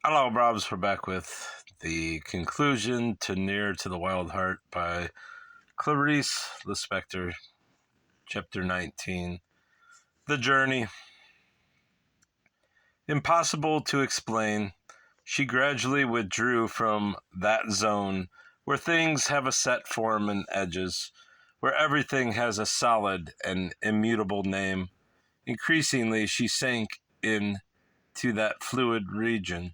Hello, Robs. We're back with the conclusion to Near to the Wild Heart by Clarice Lispector, Chapter 19. The Journey. Impossible to explain, she gradually withdrew from that zone where things have a set form and edges, where everything has a solid and immutable name. Increasingly, she sank into that fluid region,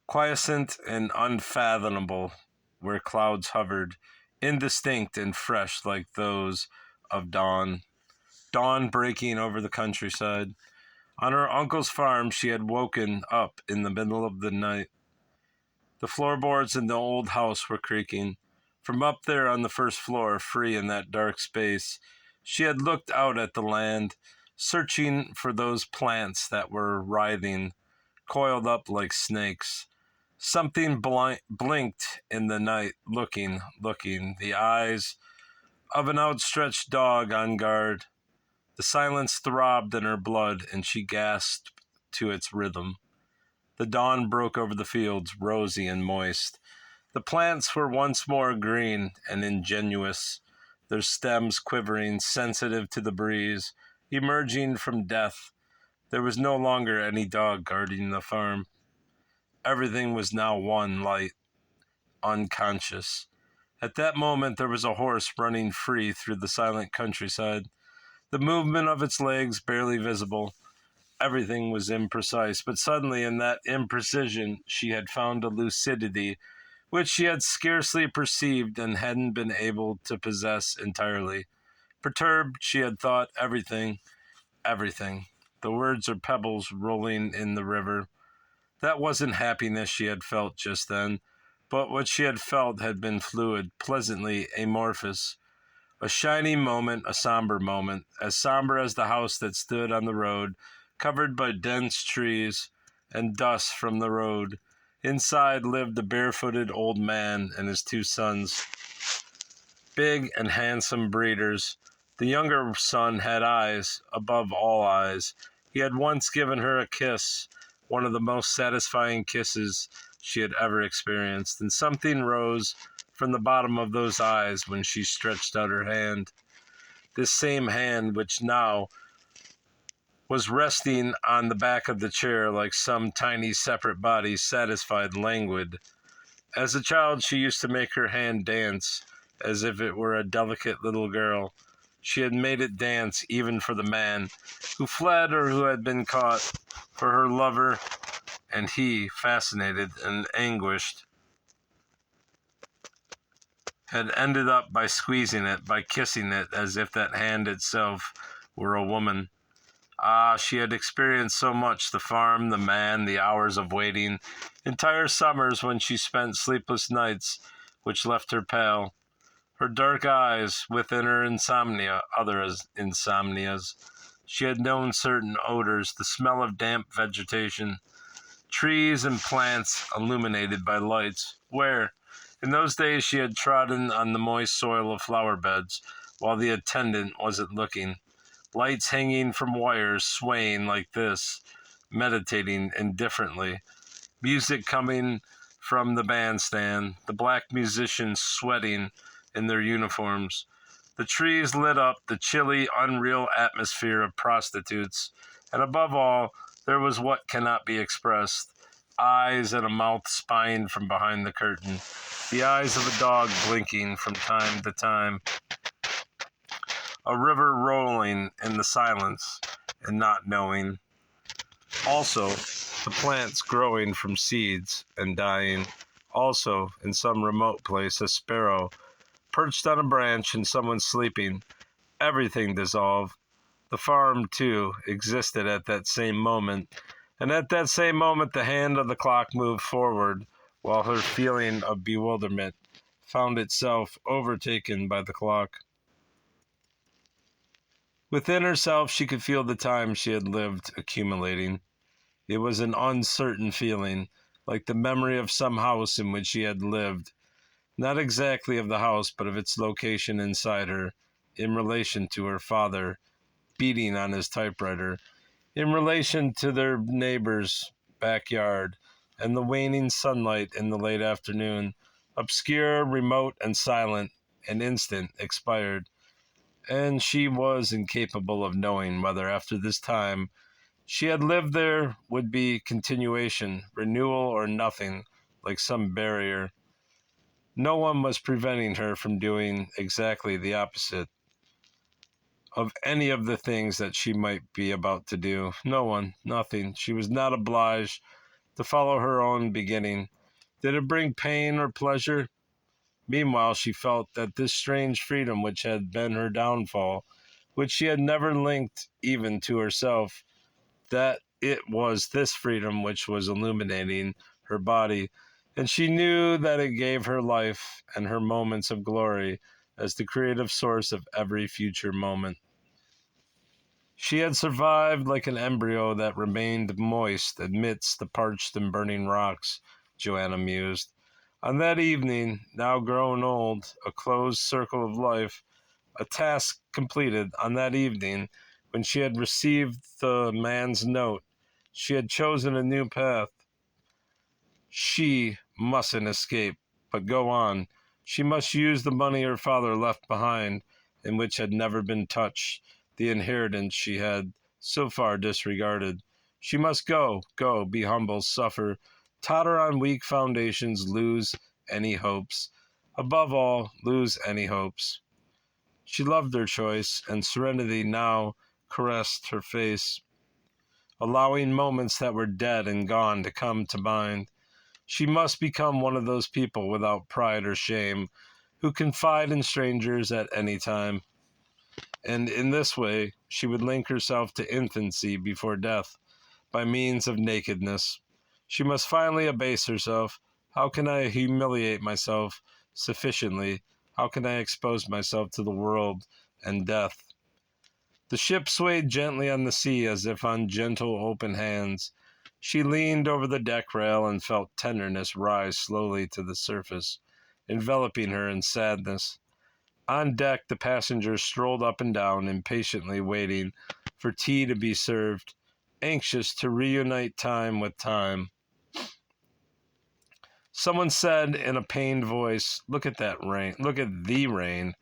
quiescent and unfathomable, where clouds hovered, indistinct and fresh like those of dawn. Dawn breaking over the countryside. On her uncle's farm she had woken up in the middle of the night. The floorboards in the old house were creaking. From up there on the first floor, free in that dark space, she had looked out at the land, searching for those plants that were writhing, coiled up like snakes. Something blinked in the night, looking, the eyes of an outstretched dog on guard. The silence throbbed in her blood, and she gasped to its rhythm. The dawn broke over the fields, rosy and moist. The plants were once more green and ingenuous, their stems quivering, sensitive to the breeze, emerging from death. There was no longer any dog guarding the farm. Everything was now one light, unconscious. At that moment there was a horse running free through the silent countryside, the movement of its legs barely visible. Everything was imprecise, but suddenly in that imprecision she had found a lucidity which she had scarcely perceived and hadn't been able to possess entirely. Perturbed, she had thought everything. The words are pebbles rolling in the river. That wasn't happiness she had felt just then, but what she had felt had been fluid, pleasantly amorphous. A shining moment, a somber moment, as somber as the house that stood on the road, covered by dense trees and dust from the road. Inside lived the barefooted old man and his two sons, big and handsome breeders. The younger son had eyes, above all eyes. He had once given her a kiss, one of the most satisfying kisses she had ever experienced, and something rose from the bottom of those eyes when she stretched out her hand. This same hand which now was resting on the back of the chair like some tiny separate body, satisfied, languid. As a child she used to make her hand dance as if it were a delicate little girl. She had made it dance even for the man who fled or who had been caught, for her lover, and he, fascinated and anguished, had ended up by squeezing it, by kissing it, as if that hand itself were a woman. Ah, she had experienced so much, the farm, the man, the hours of waiting, entire summers when she spent sleepless nights which left her pale. Her dark eyes, within her insomnia, other insomnias. She had known certain odors, the smell of damp vegetation, trees and plants illuminated by lights, where, in those days, she had trodden on the moist soil of flower beds, while the attendant wasn't looking. Lights hanging from wires, swaying like this, meditating indifferently. Music coming from the bandstand, the black musicians sweating in their uniforms. The trees lit up the chilly, unreal atmosphere of prostitutes. And above all, there was what cannot be expressed. Eyes and a mouth spying from behind the curtain. The eyes of a dog blinking from time to time. A river rolling in the silence and not knowing. Also, the plants growing from seeds and dying. Also, in some remote place, a sparrow perched on a branch and someone sleeping. Everything dissolved. The farm, too, existed at that same moment. And at that same moment, the hand of the clock moved forward, while her feeling of bewilderment found itself overtaken by the clock. Within herself, she could feel the time she had lived accumulating. It was an uncertain feeling, like the memory of some house in which she had lived. Not exactly of the house, but of its location inside her, in relation to her father, beating on his typewriter, in relation to their neighbors, backyard, and the waning sunlight in the late afternoon, obscure, remote, and silent, an instant expired, and she was incapable of knowing whether after this time she had lived there would be continuation, renewal, or nothing, like some barrier. No one was preventing her from doing exactly the opposite of any of the things that she might be about to do. No one, nothing. She was not obliged to follow her own beginning. Did it bring pain or pleasure? Meanwhile, she felt that this strange freedom which had been her downfall, which she had never linked even to herself, that it was this freedom which was illuminating her body, and she knew that it gave her life and her moments of glory as the creative source of every future moment. She had survived like an embryo that remained moist amidst the parched and burning rocks, Joanna mused. On that evening, now grown old, a closed circle of life, a task completed, on that evening, when she had received the man's note, she had chosen a new path. She mustn't escape, but go on. She must use the money her father left behind, and which had never been touched, the inheritance she had so far disregarded. She must go, be humble, suffer, totter on weak foundations, lose any hopes. Above all, lose any hopes. She loved her choice, and serenity now caressed her face, allowing moments that were dead and gone to come to mind. She must become one of those people without pride or shame, who confide in strangers at any time. And in this way, she would link herself to infancy before death, by means of nakedness. She must finally abase herself. How can I humiliate myself sufficiently? How can I expose myself to the world and death? The ship swayed gently on the sea as if on gentle open hands. She leaned over the deck rail and felt tenderness rise slowly to the surface, enveloping her in sadness. On deck, the passengers strolled up and down, impatiently waiting for tea to be served, anxious to reunite time with time. Someone said in a pained voice, "Look at that rain. Look at the rain."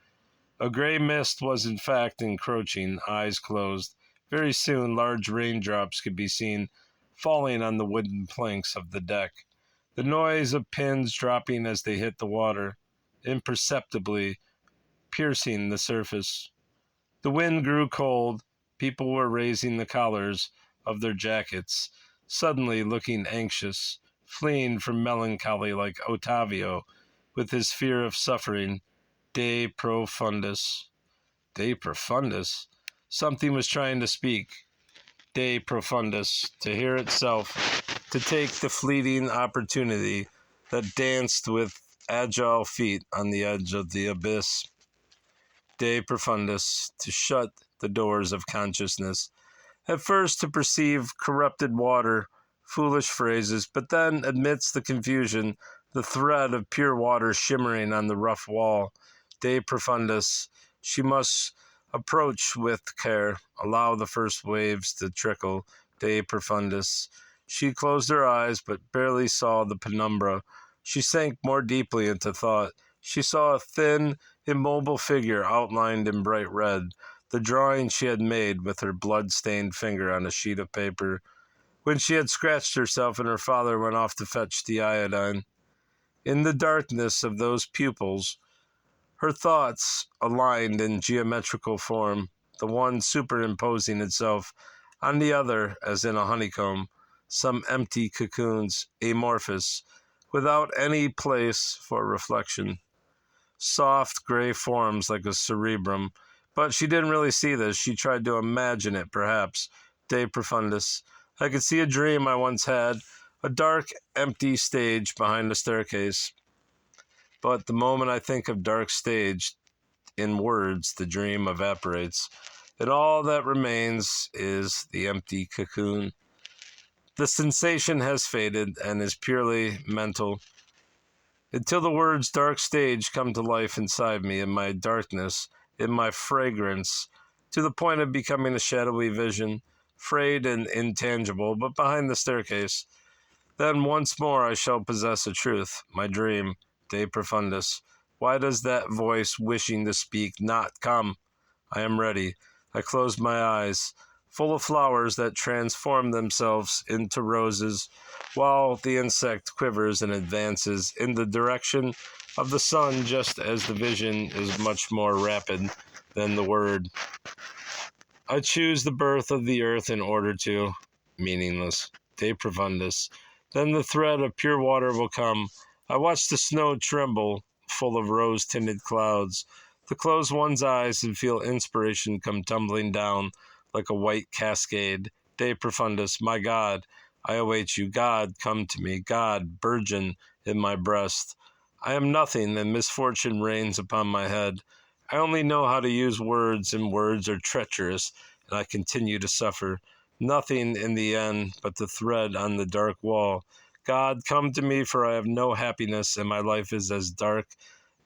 A gray mist was in fact encroaching, eyes closed. Very soon large raindrops could be seen falling on the wooden planks of the deck. The noise of pins dropping as they hit the water, imperceptibly piercing the surface. The wind grew cold. People were raising the collars of their jackets, suddenly looking anxious, fleeing from melancholy like Ottavio, with his fear of suffering. De profundis. De profundis? Something was trying to speak. De profundis, to hear itself, to take the fleeting opportunity that danced with agile feet on the edge of the abyss. De profundis, to shut the doors of consciousness. At first to perceive corrupted water, foolish phrases, but then, amidst the confusion, the thread of pure water shimmering on the rough wall. De profundis, she must approach with care, allow the first waves to trickle. De profundis. She closed her eyes, but barely saw the penumbra. She sank more deeply into thought. She saw a thin, immobile figure outlined in bright red, the drawing she had made with her blood-stained finger on a sheet of paper, when she had scratched herself and her father went off to fetch the iodine. In the darkness of those pupils, her thoughts aligned in geometrical form, the one superimposing itself on the other as in a honeycomb, some empty cocoons, amorphous, without any place for reflection. Soft gray forms like a cerebrum, but she didn't really see this. She tried to imagine it, perhaps. De profundis. I could see a dream I once had, a dark, empty stage behind a staircase. But the moment I think of dark stage, in words, the dream evaporates, and all that remains is the empty cocoon. The sensation has faded and is purely mental, until the words dark stage come to life inside me, in my darkness, in my fragrance, to the point of becoming a shadowy vision, frayed and intangible, but behind the staircase. Then once more I shall possess a truth, my dream, de profundis. Why does that voice wishing to speak not come? I am ready. I close my eyes, full of flowers that transform themselves into roses, while the insect quivers and advances in the direction of the sun, just as the vision is much more rapid than the word. I choose the birth of the earth in order to, meaningless, de profundis. Then the thread of pure water will come. I watch the snow tremble, full of rose-tinted clouds, to close one's eyes and feel inspiration come tumbling down like a white cascade. De profundis, my God, I await you. God, come to me. God, burgeon in my breast. I am nothing, and misfortune reigns upon my head. I only know how to use words, and words are treacherous, and I continue to suffer. Nothing in the end but the thread on the dark wall. God, come to me, for I have no happiness, and my life is as dark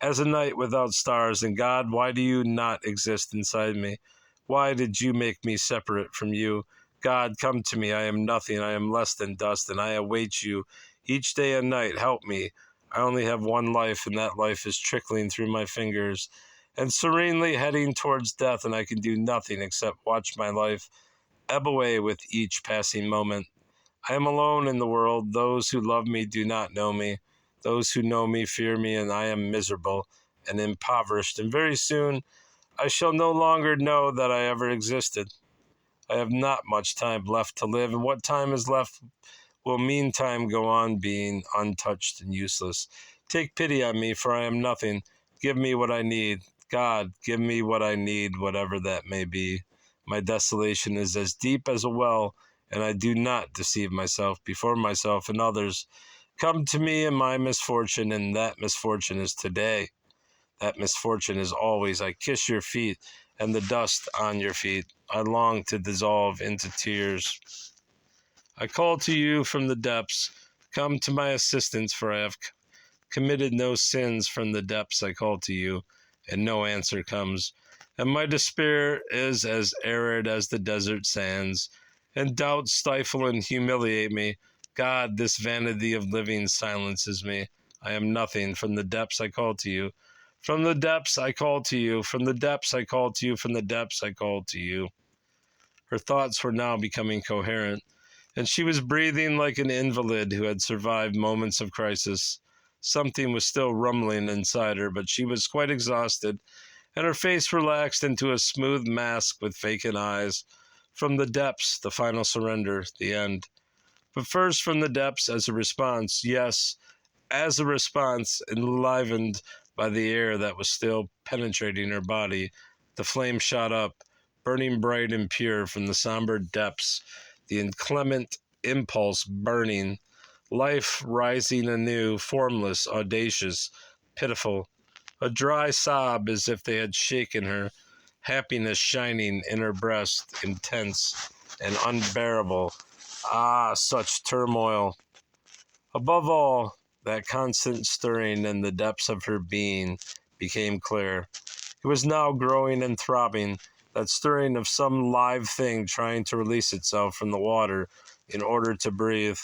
as a night without stars. And God, why do you not exist inside me? Why did you make me separate from you? God, come to me. I am nothing. I am less than dust, and I await you each day and night. Help me. I only have one life, and that life is trickling through my fingers and serenely heading towards death, and I can do nothing except watch my life ebb away with each passing moment. I am alone in the world. Those who love me do not know me. Those who know me fear me, and I am miserable and impoverished, and very soon I shall no longer know that I ever existed. I have not much time left to live, and what time is left will meantime go on being untouched and useless. Take pity on me, for I am nothing. Give me what I need. God, give me what I need, whatever that may be. My desolation is as deep as a well, and I do not deceive myself before myself and others. Come to me in my misfortune, and that misfortune is today. That misfortune is always. I kiss your feet and the dust on your feet. I long to dissolve into tears. I call to you from the depths. Come to my assistance, for I have committed no sins. From the depths I call to you, and no answer comes. And my despair is as arid as the desert sands, and doubts stifle and humiliate me. God, this vanity of living silences me. I am nothing. From the depths I call to you. From the depths I call to you. From the depths I call to you. From the depths I call to you. Her thoughts were now becoming coherent, and she was breathing like an invalid who had survived moments of crisis. Something was still rumbling inside her, but she was quite exhausted, and her face relaxed into a smooth mask with vacant eyes. From the depths, the final surrender, the end. But first from the depths as a response, yes, as a response, enlivened by the air that was still penetrating her body, the flame shot up, burning bright and pure from the somber depths, the inclement impulse burning, life rising anew, formless, audacious, pitiful, a dry sob as if they had shaken her, happiness shining in her breast, intense and unbearable. Ah, such turmoil! Above all, that constant stirring in the depths of her being became clear. It was now growing and throbbing, that stirring of some live thing trying to release itself from the water in order to breathe.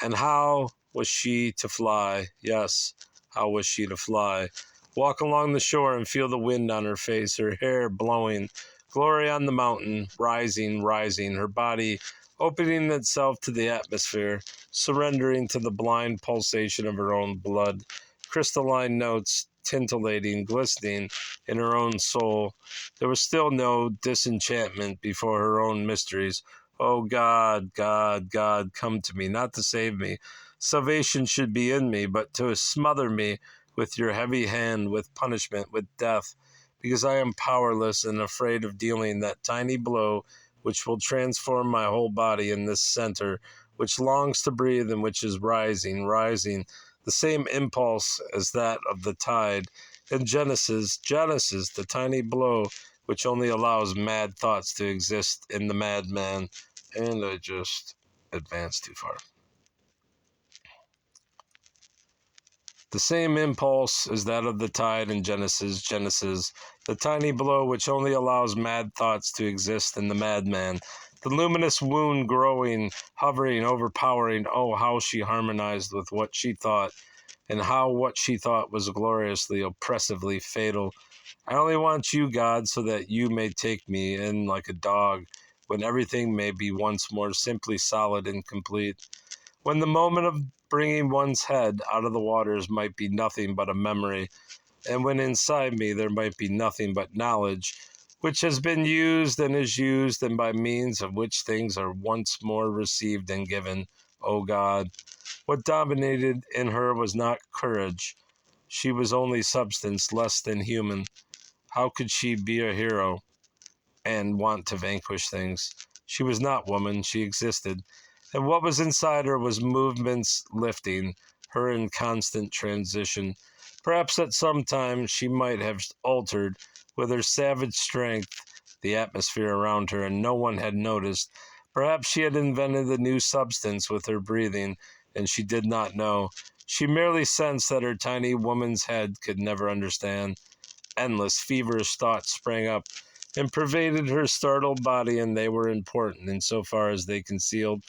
And how was she to fly? Yes, how was she to fly? Walk along the shore and feel the wind on her face, her hair blowing, glory on the mountain, rising, rising, her body opening itself to the atmosphere, surrendering to the blind pulsation of her own blood, crystalline notes tintillating, glistening in her own soul. There was still no disenchantment before her own mysteries. Oh God, God, God, come to me, not to save me. Salvation should be in me, but to smother me with your heavy hand, with punishment, with death, because I am powerless and afraid of dealing that tiny blow which will transform my whole body in this center, which longs to breathe and which is rising, rising, the same impulse as that of the tide. In Genesis, the tiny blow which only allows mad thoughts to exist in the madman. And I just advanced too far. The same impulse as that of the tide in Genesis, the tiny blow which only allows mad thoughts to exist in the madman. The luminous wound growing, hovering, overpowering. Oh, how she harmonized with what she thought, and how what she thought was gloriously, oppressively fatal. I only want you, God, so that you may take me in like a dog, when everything may be once more simply solid and complete. When the moment of bringing one's head out of the waters might be nothing but a memory, and when inside me there might be nothing but knowledge, which has been used and is used, and by means of which things are once more received and given. O God, what dominated in her was not courage. She was only substance less than human. How could she be a hero and want to vanquish things? She was not woman, she existed. And what was inside her was movements lifting, her in constant transition. Perhaps at some time she might have altered, with her savage strength, the atmosphere around her, and no one had noticed. Perhaps she had invented a new substance with her breathing, and she did not know. She merely sensed that her tiny woman's head could never understand. Endless, feverish thoughts sprang up and pervaded her startled body, and they were important in so far as they concealed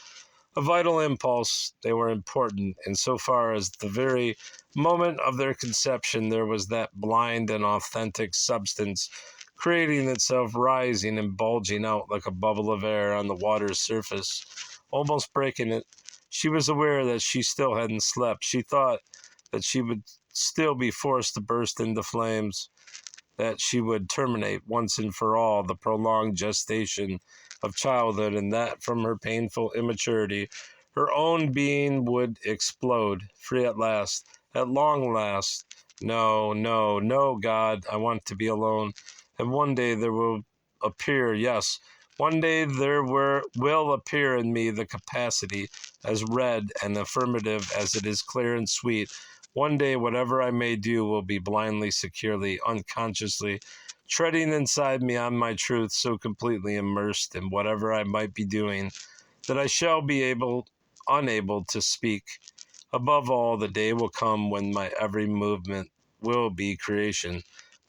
a vital impulse. They were important in so far as the very moment of their conception there was that blind and authentic substance creating itself, rising and bulging out like a bubble of air on the water's surface, almost breaking it. She was aware that she still hadn't slept. She thought that she would still be forced to burst into flames, that she would terminate once and for all the prolonged gestation of childhood, and that from her painful immaturity, her own being would explode, free at last, at long last. No, no, no, God, I want to be alone. And one day there will appear, yes, one day will appear in me the capacity, as red and affirmative as it is clear and sweet. One day, whatever I may do will be blindly, securely, unconsciously, treading inside me on my truth, so completely immersed in whatever I might be doing, that I shall be unable to speak. Above all, the day will come when my every movement will be creation,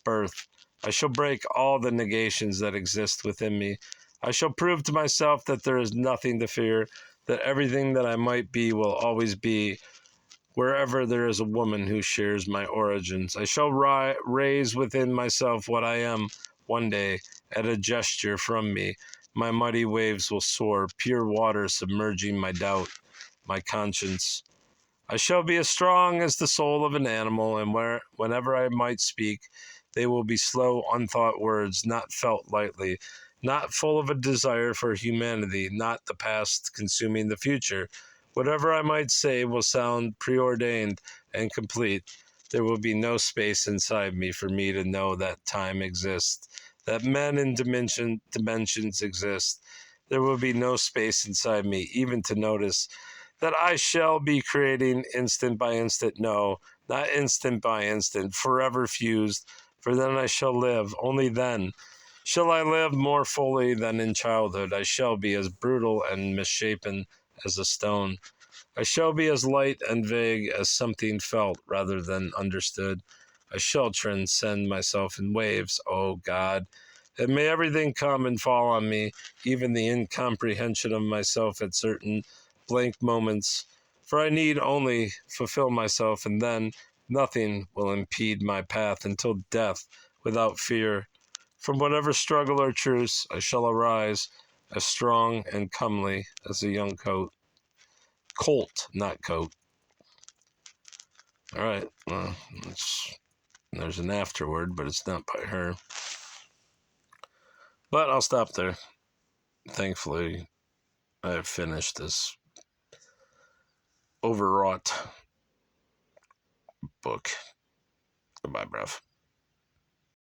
birth. I shall break all the negations that exist within me. I shall prove to myself that there is nothing to fear, that everything that I might be will always be, wherever there is a woman who shares my origins. I shall raise within myself what I am one day. At a gesture from me, my mighty waves will soar, pure water submerging my doubt, my conscience. I shall be as strong as the soul of an animal, and whenever I might speak, they will be slow, unthought words, not felt lightly, not full of a desire for humanity, not the past consuming the future. Whatever I might say will sound preordained and complete. There will be no space inside me for me to know that time exists, that men and dimensions exist. There will be no space inside me even to notice that I shall be creating instant by instant. No, not instant by instant, forever fused, for then I shall live. Only then shall I live more fully than in childhood. I shall be as brutal and misshapen as a stone. I shall be as light and vague as something felt rather than understood. I shall transcend myself in waves, O God, and may everything come and fall on me, even the incomprehension of myself at certain blank moments. For I need only fulfill myself, and then nothing will impede my path until death, without fear. From whatever struggle or truce, I shall arise as strong and comely as a young colt, not coat. All right, well, there's an afterword, but it's not by her. But I'll stop there. Thankfully, I have finished this overwrought book. Goodbye, bruv.